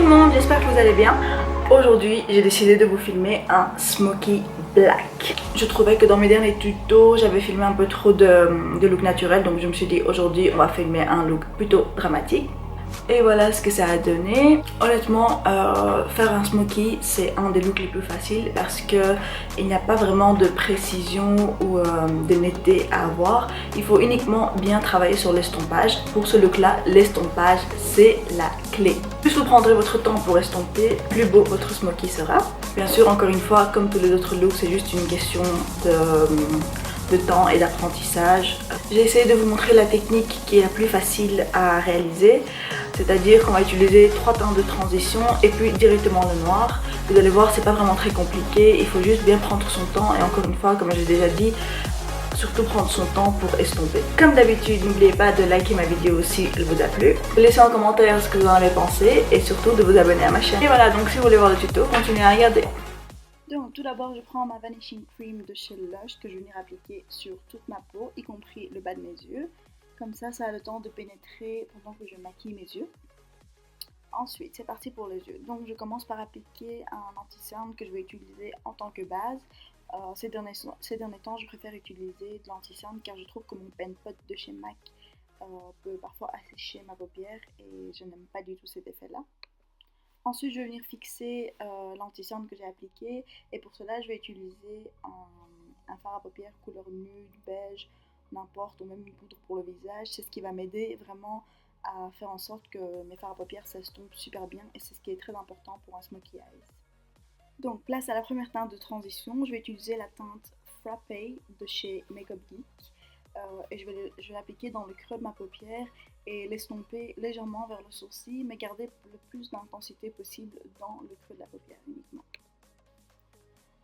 le monde, j'espère que vous allez bien. Aujourd'hui, j'ai décidé de vous filmer un smoky black. Je trouvais que dans mes derniers tutos, j'avais filmé un peu trop de look naturel, donc je me suis dit aujourd'hui, on va filmer un look plutôt dramatique. Et voilà ce que ça a donné. Honnêtement, faire un smoky, c'est un des looks les plus faciles parce qu'il n'y a pas vraiment de précision ou de netteté à avoir. Il faut uniquement bien travailler sur l'estompage. Pour ce look-là, l'estompage, c'est la clé. Plus vous prendrez votre temps pour estomper, plus beau votre smoky sera. Bien sûr, encore une fois, comme tous les autres looks, c'est juste une question de temps et d'apprentissage. J'ai essayé de vous montrer la technique qui est la plus facile à réaliser, c'est-à-dire qu'on va utiliser 3 teintes de transition et puis directement le noir. Vous allez voir, c'est pas vraiment très compliqué, il faut juste bien prendre son temps et encore une fois, comme j'ai déjà dit, surtout prendre son temps pour estomper. Comme d'habitude, n'oubliez pas de liker ma vidéo si elle vous a plu, de laisser en commentaire ce que vous en avez pensé et surtout de vous abonner à ma chaîne. Et voilà, donc si vous voulez voir le tuto, continuez à regarder. Donc tout d'abord je prends ma Vanishing Cream de chez Lush que je vais venir appliquer sur toute ma peau, y compris le bas de mes yeux. Comme ça a le temps de pénétrer pendant que je maquille mes yeux. Ensuite c'est parti pour les yeux. Donc je commence par appliquer un anti-cerne que je vais utiliser en tant que base. Ces derniers temps je préfère utiliser de l'anti-cerne car je trouve que mon pen pot de chez MAC peut parfois assécher ma paupière et je n'aime pas du tout cet effet là. Ensuite, je vais venir fixer l'anti-cerne que j'ai appliqué et pour cela, je vais utiliser un fard à paupières couleur nude, beige, n'importe, ou même une poudre pour le visage. C'est ce qui va m'aider vraiment à faire en sorte que mes fards à paupières s'estompent super bien et c'est ce qui est très important pour un smoky eyes. Donc, place à la première teinte de transition. Je vais utiliser la teinte Frappé de chez Makeup Geek. Et je vais l'appliquer dans le creux de ma paupière et l'estomper légèrement vers le sourcil, mais garder le plus d'intensité possible dans le creux de la paupière uniquement.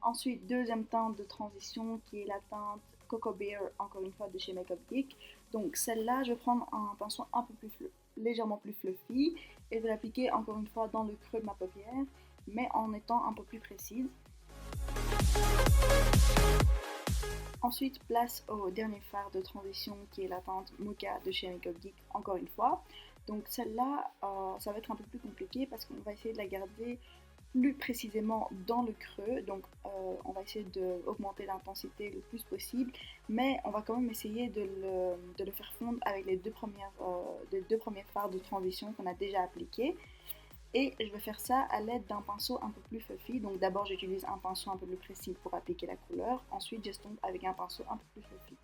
Ensuite, deuxième teinte de transition qui est la teinte Cocoa Bear, encore une fois de chez Makeup Geek. Donc celle-là, je vais prendre un pinceau un peu plus légèrement plus fluffy et je vais l'appliquer encore une fois dans le creux de ma paupière, mais en étant un peu plus précise. Ensuite, place au dernier fard de transition qui est la teinte Mocha de chez Makeup Geek, encore une fois. Donc celle-là, ça va être un peu plus compliqué parce qu'on va essayer de la garder plus précisément dans le creux. Donc on va essayer d'augmenter l'intensité le plus possible, mais on va quand même essayer de le faire fondre avec les deux premiers fards de transition qu'on a déjà appliqués. Et je vais faire ça à l'aide d'un pinceau un peu plus fluffy. Donc d'abord j'utilise un pinceau un peu plus précis pour appliquer la couleur. Ensuite j'estompe avec un pinceau un peu plus fluffy.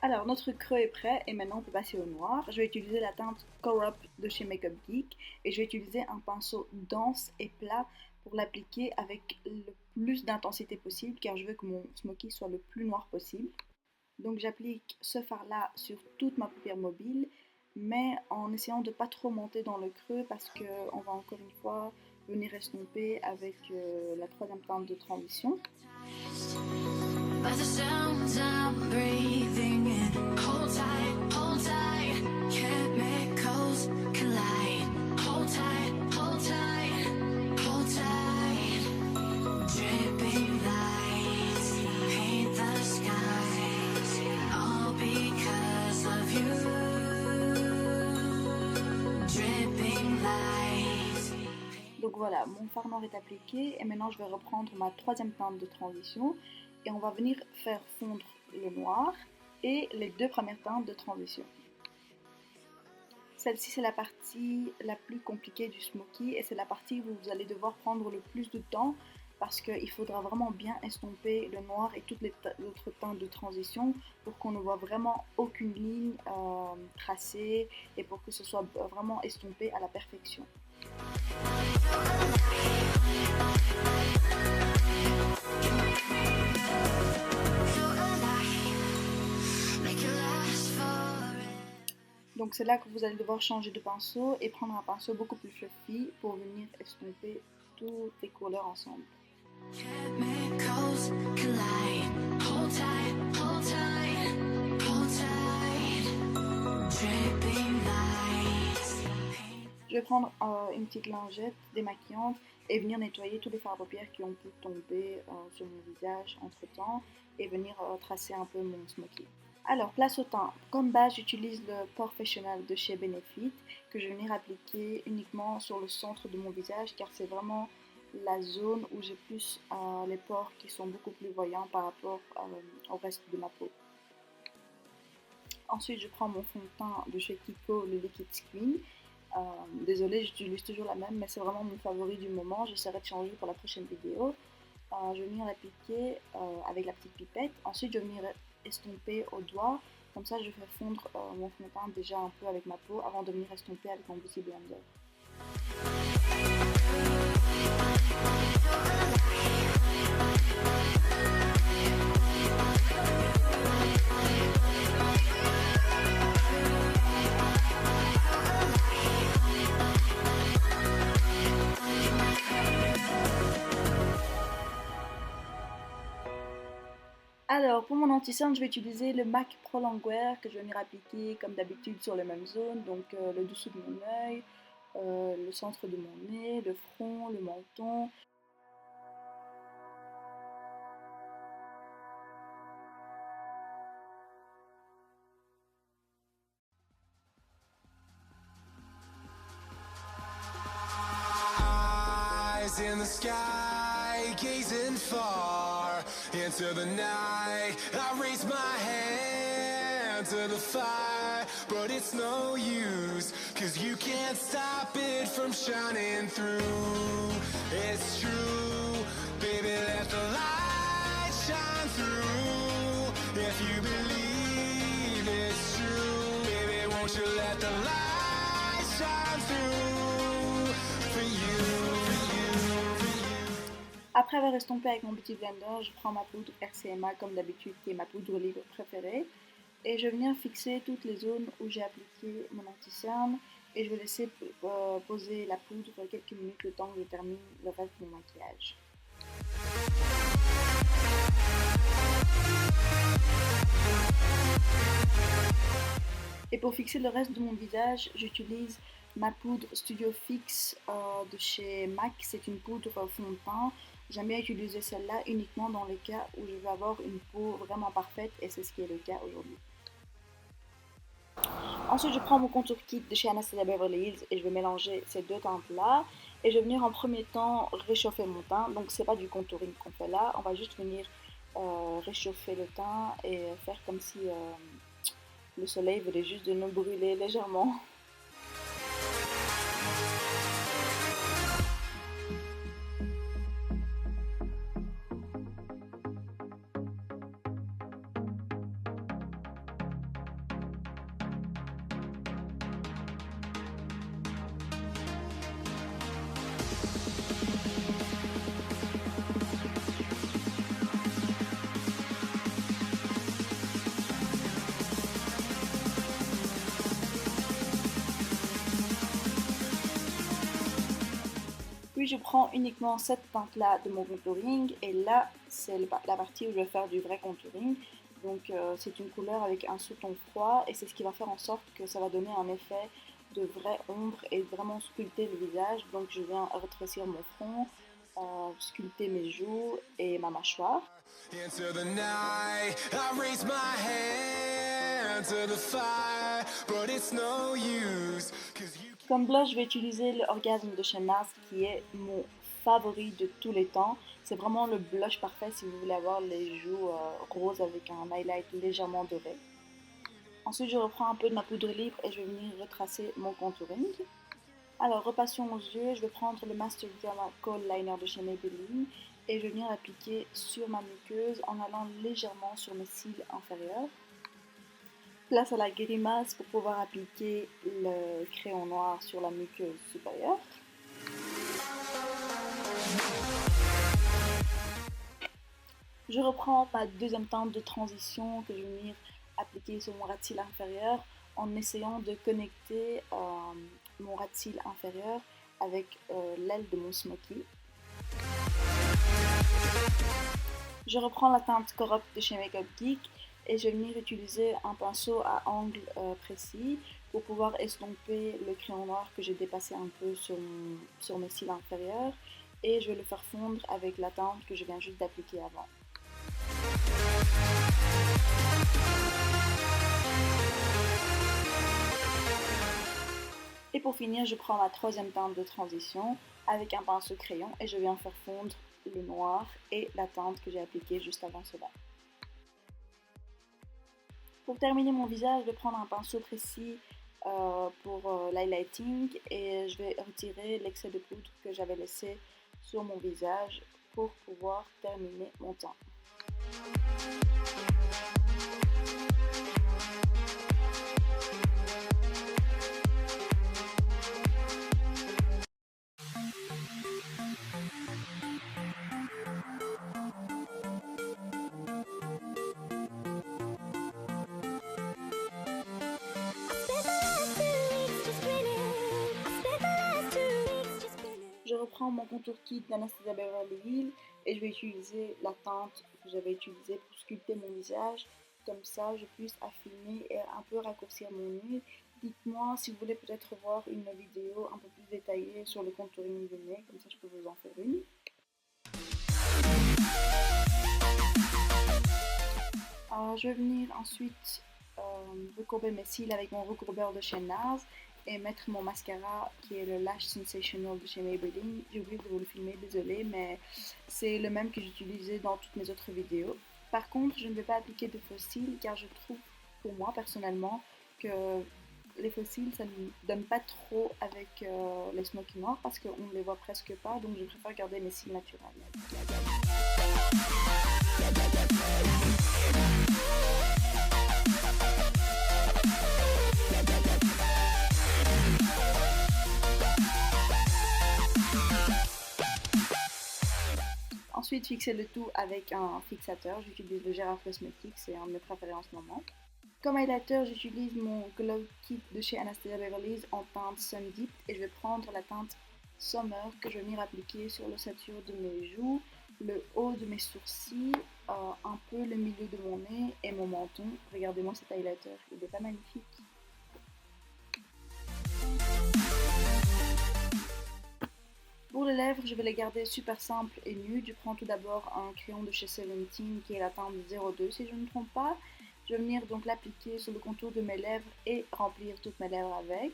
Alors notre creux est prêt et maintenant on peut passer au noir. Je vais utiliser la teinte Corrupt de chez Makeup Geek. Et je vais utiliser un pinceau dense et plat pour l'appliquer avec le plus d'intensité possible. Car je veux que mon smoky soit le plus noir possible. Donc j'applique ce fard là sur toute ma paupière mobile, mais en essayant de ne pas trop monter dans le creux parce qu'on va encore une fois venir estomper avec la troisième teinte de transition. Donc voilà, mon fard noir est appliqué et maintenant je vais reprendre ma troisième teinte de transition et on va venir faire fondre le noir et les deux premières teintes de transition. Celle-ci c'est la partie la plus compliquée du smoky et c'est la partie où vous allez devoir prendre le plus de temps parce qu'il faudra vraiment bien estomper le noir et toutes les autres teintes de transition pour qu'on ne voit vraiment aucune ligne tracée et pour que ce soit vraiment estompé à la perfection. Donc c'est là que vous allez devoir changer de pinceau et prendre un pinceau beaucoup plus fluffy pour venir estomper toutes les couleurs ensemble. Je vais prendre une petite lingette démaquillante et venir nettoyer tous les fards à paupières qui ont pu tomber sur mon visage entre temps et venir tracer un peu mon smoky. Alors, place au teint. Comme base, j'utilise le Professional de chez Benefit que je vais venir appliquer uniquement sur le centre de mon visage car c'est vraiment la zone où j'ai plus les pores qui sont beaucoup plus voyants par rapport au reste de ma peau. Ensuite, je prends mon fond de teint de chez Kiko, le Liquid Screen. Désolée, j'utilise toujours la même, mais c'est vraiment mon favori du moment. J'essaierai de changer pour la prochaine vidéo. Je vais venir l'appliquer avec la petite pipette. Ensuite, je vais venir estomper au doigt. Comme ça, je fais fondre mon fond de teint déjà un peu avec ma peau avant de venir estomper avec mon Beauty Blender. Alors, pour mon anti-cerne, je vais utiliser le MAC Pro Longwear que je vais venir appliquer comme d'habitude sur les mêmes zones, donc le dessous de mon œil, le centre de mon nez, le front, le menton. In the sky, gazing far into the night, I raise my hand to the fire, but it's no use, 'cause you can't stop it from shining through. It's true, baby, let the light shine through. If you believe it's true, baby, won't you let the light shine through for you. Après avoir estompé avec mon Beauty Blender, je prends ma poudre RCMA comme d'habitude, qui est ma poudre libre préférée. Et je vais venir fixer toutes les zones où j'ai appliqué mon anti-cerne. Et je vais laisser poser la poudre quelques minutes le temps que je termine le reste de mon maquillage. Et pour fixer le reste de mon visage, j'utilise ma poudre Studio Fix de chez MAC. C'est une poudre fond de teint. J'aime bien utiliser celle-là uniquement dans les cas où je veux avoir une peau vraiment parfaite et c'est ce qui est le cas aujourd'hui. Ensuite, je prends mon contour kit de chez Anastasia Beverly Hills et je vais mélanger ces deux teintes-là. Et je vais venir en premier temps réchauffer mon teint. Donc c'est pas du contouring qu'on fait là. On va juste venir réchauffer le teint et faire comme si le soleil venait juste de nous brûler légèrement. Puis je prends uniquement cette teinte-là de mon contouring et là c'est la partie où je vais faire du vrai contouring. Donc c'est une couleur avec un sous-ton froid et c'est ce qui va faire en sorte que ça va donner un effet de vraie ombre et vraiment sculpter le visage. Donc je viens rétrécir mon front, sculpter mes joues et ma mâchoire. Into the night, I raise my hand to the fire, but it's no use, 'cause you... Comme blush, je vais utiliser le Orgasme de chez NARS qui est mon favori de tous les temps. C'est vraiment le blush parfait si vous voulez avoir les joues roses avec un highlight légèrement doré. Ensuite, je reprends un peu de ma poudre libre et je vais venir retracer mon contouring. Alors, repassons aux yeux. Je vais prendre le Master Drama Kohl Liner de chez Maybelline et je vais venir l'appliquer sur ma muqueuse en allant légèrement sur mes cils inférieurs. Place à la grimace pour pouvoir appliquer le crayon noir sur la muqueuse supérieure. Je reprends ma deuxième teinte de transition que je vais venir appliquer sur mon ras de cils inférieur en essayant de connecter mon ras de cils inférieur avec l'aile de mon smoky. Je reprends la teinte Corrupt de chez Makeup Geek et je vais venir utiliser un pinceau à angle précis pour pouvoir estomper le crayon noir que j'ai dépassé un peu sur mes cils inférieurs et je vais le faire fondre avec la teinte que je viens juste d'appliquer avant. Et pour finir, je prends ma troisième teinte de transition avec un pinceau crayon et je viens faire fondre le noir et la teinte que j'ai appliquée juste avant cela. Pour terminer mon visage, je vais prendre un pinceau précis pour l'highlighting et je vais retirer l'excès de poudre que j'avais laissé sur mon visage pour pouvoir terminer mon teint. Je reprends mon contour kit d'Anastasia Beverly Hills et je vais utiliser la teinte que j'avais utilisée pour sculpter mon visage. Comme ça, je puisse affiner et un peu raccourcir mon nez. Dites-moi si vous voulez peut-être voir une vidéo un peu plus détaillée sur le contouring du nez, comme ça je peux vous en faire une. Je vais venir ensuite recourber mes cils avec mon recourbeur de chez NARS et mettre mon mascara qui est le Lash Sensational de chez Maybelline. J'ai oublié de vous le filmer, désolé, mais c'est le même que j'utilisais dans toutes mes autres vidéos. Par contre, je ne vais pas appliquer de faux cils car je trouve, pour moi personnellement, que les faux cils ça ne donne pas trop avec les smoky noirs parce qu'on ne les voit presque pas, donc je préfère garder mes cils naturels. Ensuite, fixer le tout avec un fixateur. J'utilise le Gérard Cosmetics, c'est un de mes préférés en ce moment. Comme highlighter, j'utilise mon Glow Kit de chez Anastasia Beverly Hills en teinte Sun Deep et je vais prendre la teinte Summer que je vais venir appliquer sur l'ossature de mes joues, le haut de mes sourcils, un peu le milieu de mon nez et mon menton. Regardez-moi cet highlighter, il est pas magnifique? Pour les lèvres, je vais les garder super simples et nudes. Je prends tout d'abord un crayon de chez Seventeen qui est la teinte 02 si je ne me trompe pas. Je vais venir donc l'appliquer sur le contour de mes lèvres et remplir toutes mes lèvres avec.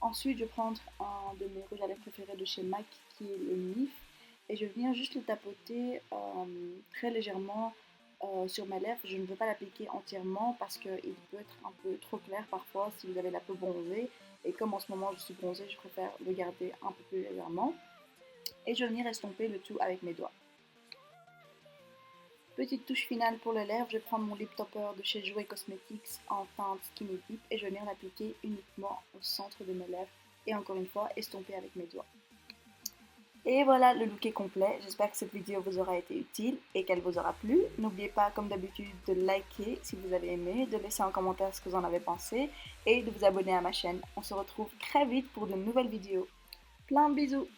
Ensuite, je vais prendre un de mes rouges à lèvres préférés de chez MAC qui est le MIF. Et je vais venir juste le tapoter très légèrement sur mes lèvres. Je ne veux pas l'appliquer entièrement parce qu'il peut être un peu trop clair parfois si vous avez la peau bronzée. Et comme en ce moment je suis bronzée, je préfère le garder un peu plus légèrement. Et je vais venir estomper le tout avec mes doigts. Petite touche finale pour les lèvres, je vais prendre mon lip topper de chez Jouer Cosmetics en teinte Skinny Dip et je vais venir l'appliquer uniquement au centre de mes lèvres et encore une fois estomper avec mes doigts. Et voilà, le look est complet. J'espère que cette vidéo vous aura été utile et qu'elle vous aura plu. N'oubliez pas, comme d'habitude, de liker si vous avez aimé, de laisser en commentaire ce que vous en avez pensé et de vous abonner à ma chaîne. On se retrouve très vite pour de nouvelles vidéos. Plein de bisous!